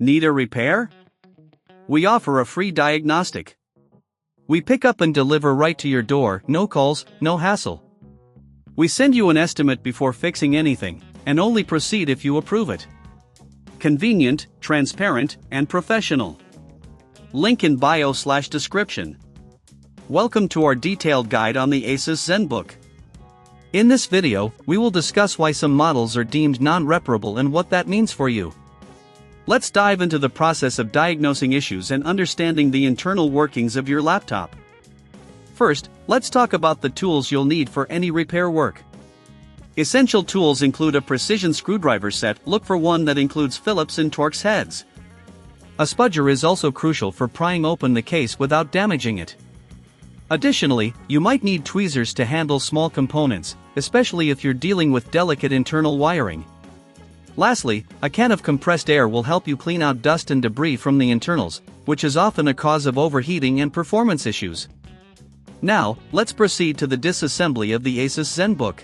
Need a repair? We offer a free diagnostic. We pick up and deliver right to your door, no calls, no hassle. We send you an estimate before fixing anything, and only proceed if you approve it. Convenient, transparent, and professional. Link in bio/description. Welcome to our detailed guide on the Asus ZenBook. In this video, we will discuss why some models are deemed non-reparable and what that means for you. Let's dive into the process of diagnosing issues and understanding the internal workings of your laptop. First, let's talk about the tools you'll need for any repair work. Essential tools include a precision screwdriver set. Look for one that includes Phillips and Torx heads. A spudger is also crucial for prying open the case without damaging it. Additionally, you might need tweezers to handle small components, especially if you're dealing with delicate internal wiring. Lastly, a can of compressed air will help you clean out dust and debris from the internals, which is often a cause of overheating and performance issues. Now, let's proceed to the disassembly of the Asus ZenBook.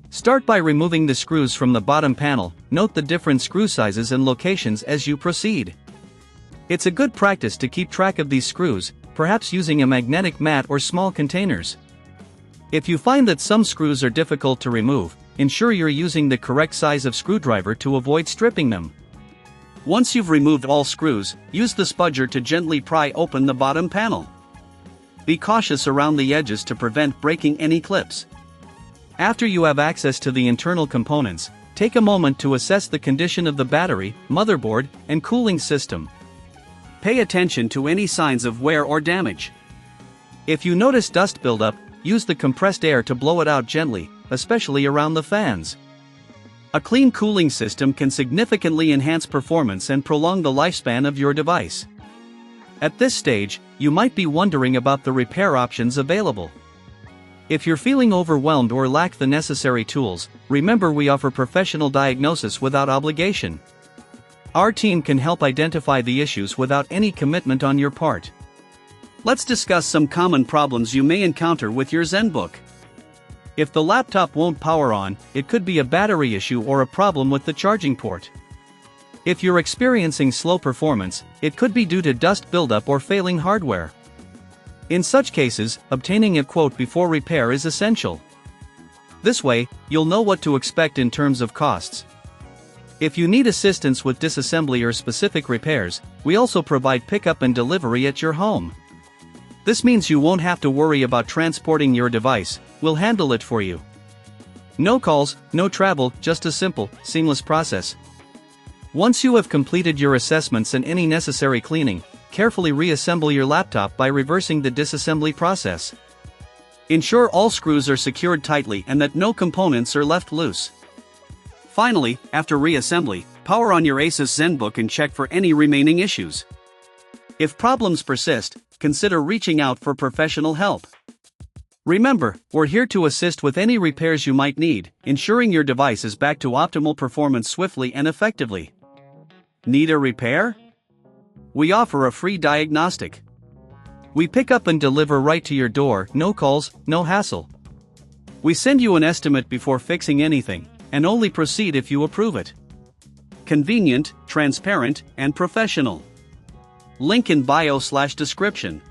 Start by removing the screws from the bottom panel. Note the different screw sizes and locations as you proceed. It's a good practice to keep track of these screws, perhaps using a magnetic mat or small containers. If you find that some screws are difficult to remove, ensure you're using the correct size of screwdriver to avoid stripping them. Once you've removed all screws, use the spudger to gently pry open the bottom panel. Be cautious around the edges to prevent breaking any clips. After you have access to the internal components, take a moment to assess the condition of the battery, motherboard, and cooling system. Pay attention to any signs of wear or damage. If you notice dust buildup, use the compressed air to blow it out gently, especially around the fans. A clean cooling system can significantly enhance performance and prolong the lifespan of your device. At this stage, you might be wondering about the repair options available. If you're feeling overwhelmed or lack the necessary tools, remember we offer professional diagnosis without obligation. Our team can help identify the issues without any commitment on your part. Let's discuss some common problems you may encounter with your ZenBook. If the laptop won't power on, it could be a battery issue or a problem with the charging port. If you're experiencing slow performance, it could be due to dust buildup or failing hardware. In such cases, obtaining a quote before repair is essential. This way, you'll know what to expect in terms of costs. If you need assistance with disassembly or specific repairs, we also provide pickup and delivery at your home. This means you won't have to worry about transporting your device, we'll handle it for you. No calls, no travel, just a simple, seamless process. Once you have completed your assessments and any necessary cleaning, carefully reassemble your laptop by reversing the disassembly process. Ensure all screws are secured tightly and that no components are left loose. Finally, after reassembly, power on your Asus ZenBook and check for any remaining issues. If problems persist, consider reaching out for professional help. Remember, we're here to assist with any repairs you might need, ensuring your device is back to optimal performance swiftly and effectively. Need a repair? We offer a free diagnostic. We pick up and deliver right to your door, no calls, no hassle. We send you an estimate before fixing anything, and only proceed if you approve it. Convenient, transparent, and professional. Link in bio/description.